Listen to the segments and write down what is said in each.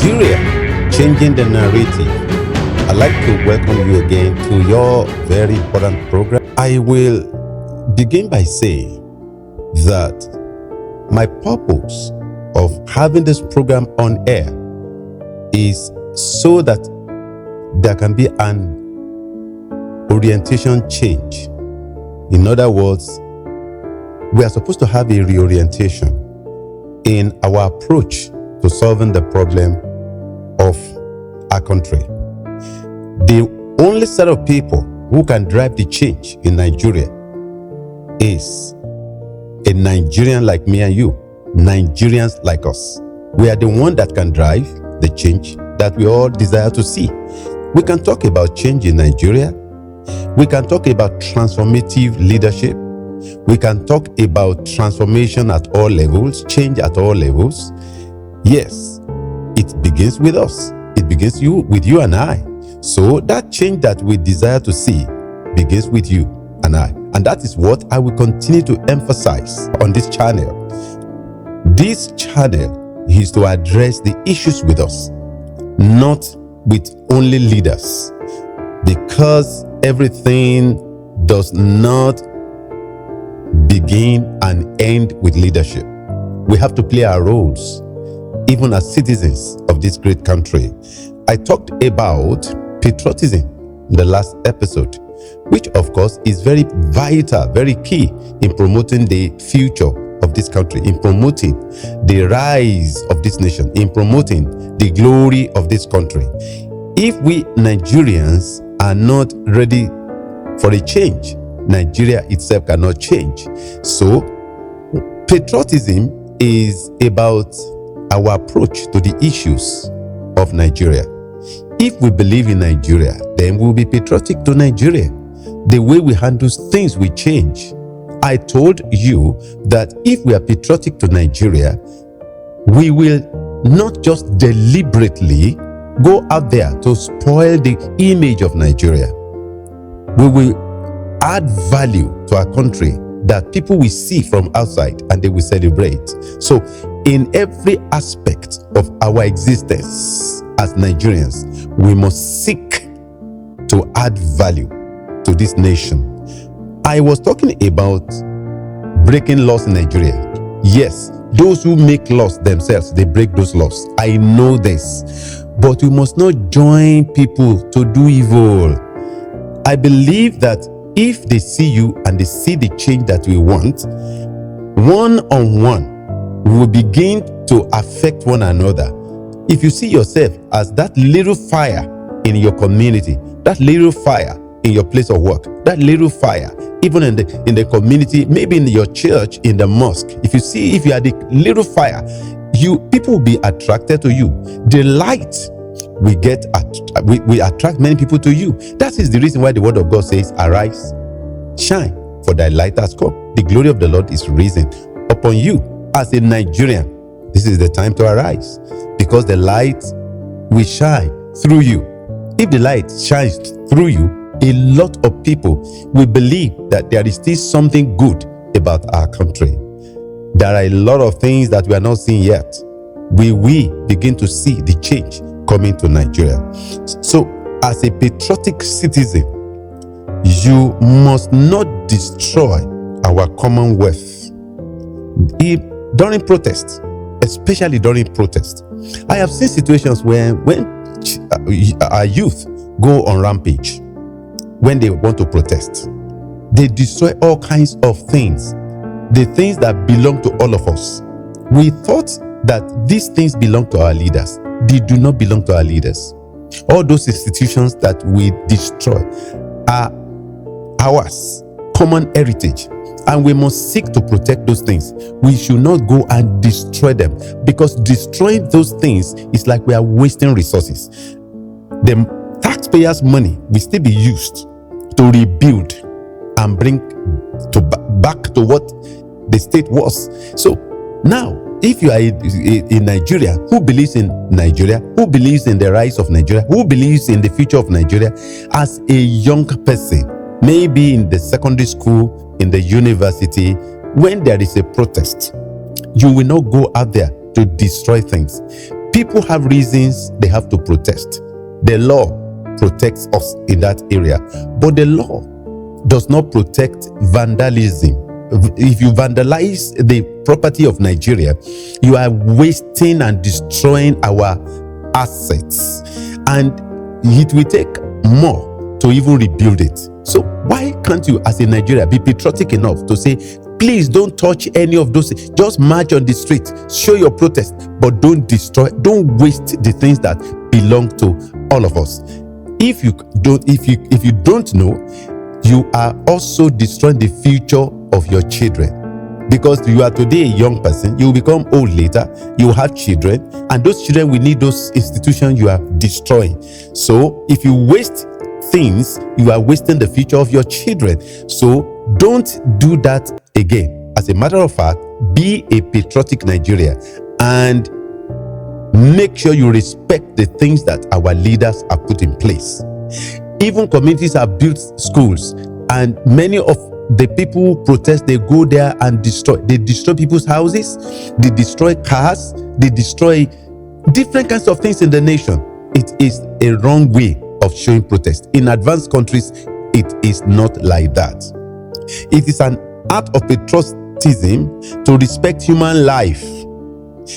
Nigeria, changing the narrative. I'd like to welcome you again to your very important program. I will begin by saying that my purpose of having this program on air is so that there can be an orientation change. In other words, we are supposed to have a reorientation in our approach to solving the problem of our country. The only set of people who can drive the change in Nigeria is a Nigerian like me and you, Nigerians like us. We are the one that can drive the change that we all desire to see. We can talk about change in Nigeria. We can talk about transformative leadership. We can talk about transformation at all levels, change at all levels. Yes, it begins with us. It begins with you and I. So that change that we desire to see begins with you and I. And that is what I will continue to emphasize on this channel. This channel is to address the issues with us, not with only leaders, because everything does not begin and end with leadership. We have to play our roles, even as citizens of this great country. I talked about patriotism in the last episode, which of course is very vital, very key in promoting the future of this country, in promoting the rise of this nation, in promoting the glory of this country. If we Nigerians are not ready for a change, Nigeria itself cannot change. So patriotism is about our approach to the issues of Nigeria. If we believe in Nigeria, then we'll be patriotic to Nigeria. The way we handle things will change. I told you that if we are patriotic to Nigeria, we will not just deliberately go out there to spoil the image of Nigeria. We will add value to our country that people will see from outside and they will celebrate. So in every aspect of our existence as Nigerians, we must seek to add value to this nation. I was talking about breaking laws in Nigeria. Yes, those who make laws themselves, they break those laws. I know this. But we must not join people to do evil. I believe that if they see you and they see the change that we want, one-on-one, we will begin to affect one another. If you see yourself as that little fire in your community, that little fire in your place of work, that little fire even in the community, maybe in your church, in the mosque, if you are the little fire, people will be attracted to you. The light we attract many people to you. That is the reason why the word of God says, arise, shine, for thy light has come. The glory of the Lord is risen upon you. As a Nigerian, this is the time to arise, because the light will shine through you. If the light shines through you, a lot of people will believe that there is still something good about our country. There are a lot of things that we are not seeing yet. We will begin to see the change coming to Nigeria. So as a patriotic citizen, you must not destroy our commonwealth during protest, especially during protest. I have seen situations where when our youth go on rampage, when they want to protest, they destroy all kinds of things, the things that belong to all of us. We thought that these things belong to our leaders. They do not belong to our leaders. All those institutions that we destroy are ours, common heritage, and we must seek to protect those things. We should not go and destroy them, because destroying those things is like we are wasting resources. The taxpayers' money will still be used to rebuild and bring back to what the state was. So now, if you are in Nigeria, who believes in Nigeria, who believes in the rise of Nigeria, who believes in the future of Nigeria, as a young person, maybe in the secondary school, in the university, when there is a protest, you will not go out there to destroy things. People have reasons they have to protest. The law protects us in that area, but the law does not protect vandalism. If you vandalize the property of Nigeria, you are wasting and destroying our assets, and it will take more to even rebuild it. So why can't you, as a Nigeria, be patriotic enough to say, please don't touch any of those things. Just march on the street, show your protest, but don't destroy, don't waste the things that belong to all of us. If you don't know, you are also destroying the future of your children, because you are today a young person, you will become old later, you will have children, and those children will need those institutions you are destroying. So if you waste things, you are wasting the future of your children. So don't do that again. As a matter of fact, be a patriotic Nigeria and make sure you respect the things that our leaders have put in place. Even communities have built schools, and many of the people who protest, they go there and destroy people's houses, they destroy cars, they destroy different kinds of things in the nation. It is a wrong way of showing protest. In advanced countries, it is not like that. It is an act of patriotism to respect human life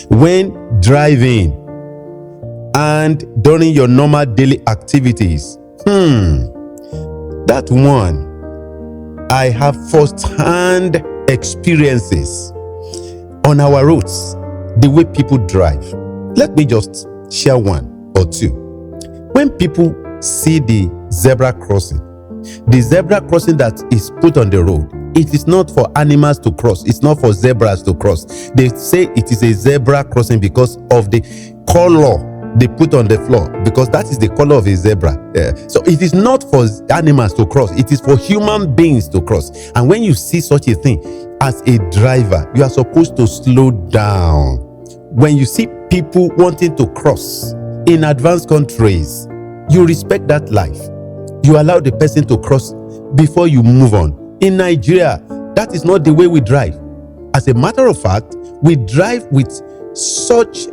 when driving and during your normal daily activities. That one, I have first-hand experiences on our roads, the way people drive. Let me just share one or two. When people see the zebra crossing that is put on the road, it is not for animals to cross, it's not for zebras to cross. They say it is a zebra crossing because of the color they put on the floor, because that is the color of a zebra. So it is not for animals to cross, it is for human beings to cross. And when you see such a thing, as a driver, you are supposed to slow down. When you see people wanting to cross in advanced countries, you respect that life. You allow the person to cross before you move on. In Nigeria, that is not the way we drive. As a matter of fact, we drive with such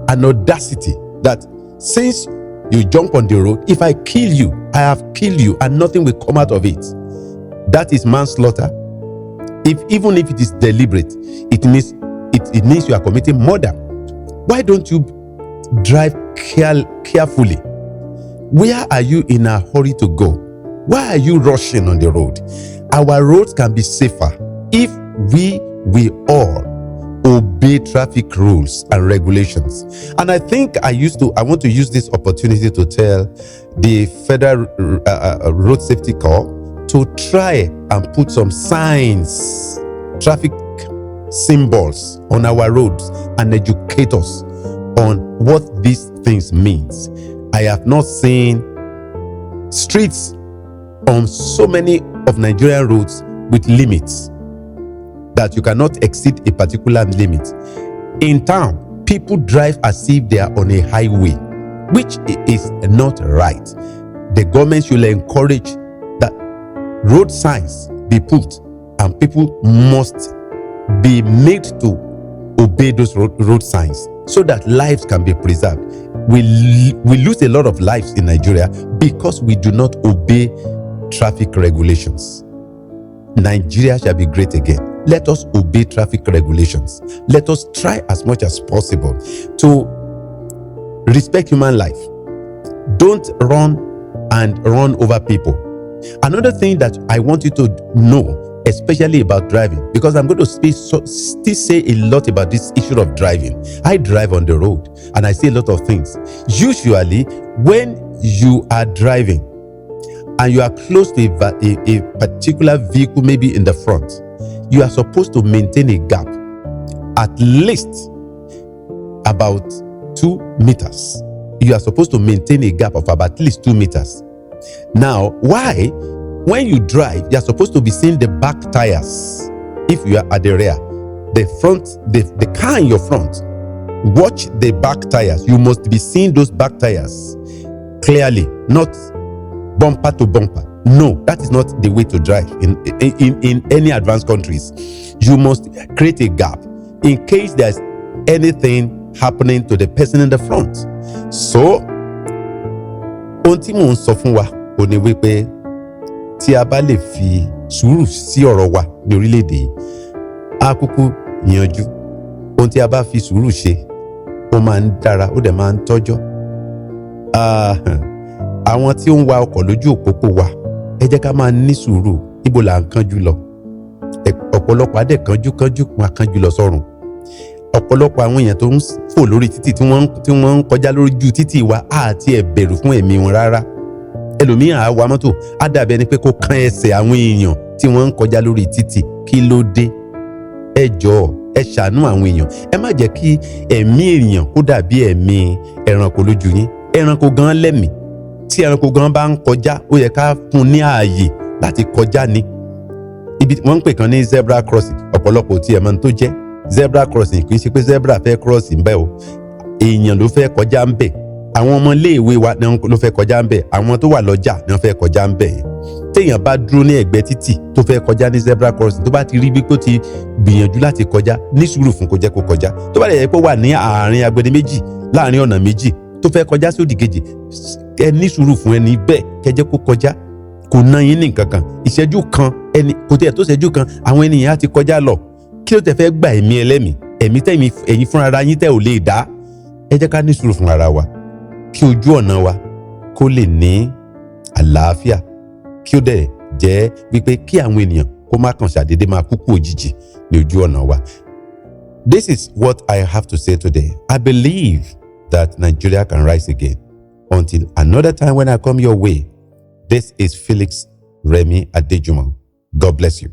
an audacity that since you jump on the road, if I kill you, I have killed you and nothing will come out of it. That is manslaughter. Even if it is deliberate, it means you are committing murder. Why don't you drive carefully? Where are you in a hurry to go? Why are you rushing on the road? Our roads can be safer if we all obey traffic rules and regulations. And I think I want to use this opportunity to tell the Federal Road Safety Corps to try and put some signs, traffic symbols on our roads and educate us on what these things means. I have not seen streets on so many of Nigerian roads with limits that you cannot exceed a particular limit. In town, people drive as if they are on a highway, which is not right. The government should encourage that road signs be put, and people must be made to obey those road signs so that lives can be preserved. We lose a lot of lives in Nigeria because we do not obey traffic regulations. Nigeria shall be great again. Let us obey traffic regulations. Let us try as much as possible to respect human life. Don't run over people. Another thing that I want you to know, especially about driving, because I'm going to still say a lot about this issue of driving. I drive on the road and I see a lot of things. Usually, when you are driving and you are close to a particular vehicle, maybe in the front, you are supposed to maintain a gap at least about 2 meters. You are supposed to maintain a gap of about at least 2 meters. Now, why? When you drive, you are supposed to be seeing the back tires. If you are at the rear, the front, the car in your front, watch the back tires. You must be seeing those back tires clearly, not bumper to bumper. No, that is not the way to drive in any advanced countries. You must create a gap in case there's anything happening to the person in the front. So ohun tí mò ń sọ fún wa ò ní wípé tí a bá lè fi sùúrù sí ọ̀rọ̀ wa ní orílẹ̀-èdè yìí, á kúkú yanjú. Ohun tí a bá fi sùúrù ṣe, ó máa ń dára, ó dẹ̀ máa ń tọ́jọ́. Àwọn tí ó ń wa ọkọ̀ lójú òpópó wa, ẹ jẹ́ ká máa ní sùúrù. Ibo là ń kánjú lọ? Ọ̀pọ̀lọpọ̀ á dẹ̀ kánjú wọn á kánjú lọ sọ́run. Ọ̀pọ̀lọpọ̀ àwọn èèyàn tó ń fò lórí títì tí wọ́n ń kọjá lójú títì wa àti ẹ̀ bẹ̀rù fún ẹ̀mí wọn rárá. Ẹlòmíràn á wa mọ́tò á dàbí ẹni pé kó kán ẹsẹ̀ àwọn èèyàn tí wọ́n ń kọjá lórí títì. Kí ló dé? Ẹ jọ̀ọ́, ẹ ṣàánú àwọn èèyàn. Ẹ má jẹ́ kí ẹ̀mí èèyàn kó dàbí ẹ̀mí ẹranko lójú yín. Ẹranko gan lẹ́mìí. Tí ẹranko gan bá ń kọjá, ó yẹ ká fún ní ààyè láti kọjá ni. Ibi wọ́n ń pè kan ní zebra crossing, ọ̀pọ̀lọpọ̀ tí ẹ mọ̀ tó jẹ́ zebra crossing. Kì í ṣe pé zebra fẹ́ cross ń bẹ̀ o, èèyàn ló fẹ́ kọjá ń bẹ̀. Àwọn ọmọ iléèwé wa ló fẹ́ kọjá ń bẹ̀, àwọn tó wà lọ́jà ni wọ́n fẹ́ kọjá ń bẹ̀. Téèyàn bá dúró ní ẹ̀gbẹ́ títì tó fẹ́ kọjá ní zebra crossing, tó bá ti rí bí kò ti gbìyànjú láti kọjá, ní sùúrù fún kó jẹ́ kó kọjá. Tó bá lè yẹ pé wà ní àárín agbede méjì, láàárín ọ̀nà méjì, tó fẹ́ kọjá sí òdì kejì, ẹ ní sùúrù fún ẹni bẹ́ẹ̀, kẹ́ jẹ́ kó kọjá. Kò ná yín ní nǹkan kan. Ìṣẹ́jú kan, kò tiẹ̀ tó ìṣẹ́jú kan, àwọn ènìyàn á ti kọjá lọ. Kí ló tẹ́ fẹ́ gba ẹ̀mí ẹlẹ́mìí? Ẹ̀mí ẹ̀yin fúnra ara yín tẹ́ ò lè dá. Ẹ jẹ́ ká ní sùúrù fún ara wa, kí ojú ọ̀nà wa kó lè ní àlàáfíà, kí ó dẹ̀ jẹ́ wípé kí àwọn ènìyàn kó má kàn ṣàdédé máa kúkú òjijì ní ojú ọ̀nà wa. This is what I have to say today. I believe that Nigeria can rise again. Until another time when I come your way, this is Felix Remi Adejumo. God bless you.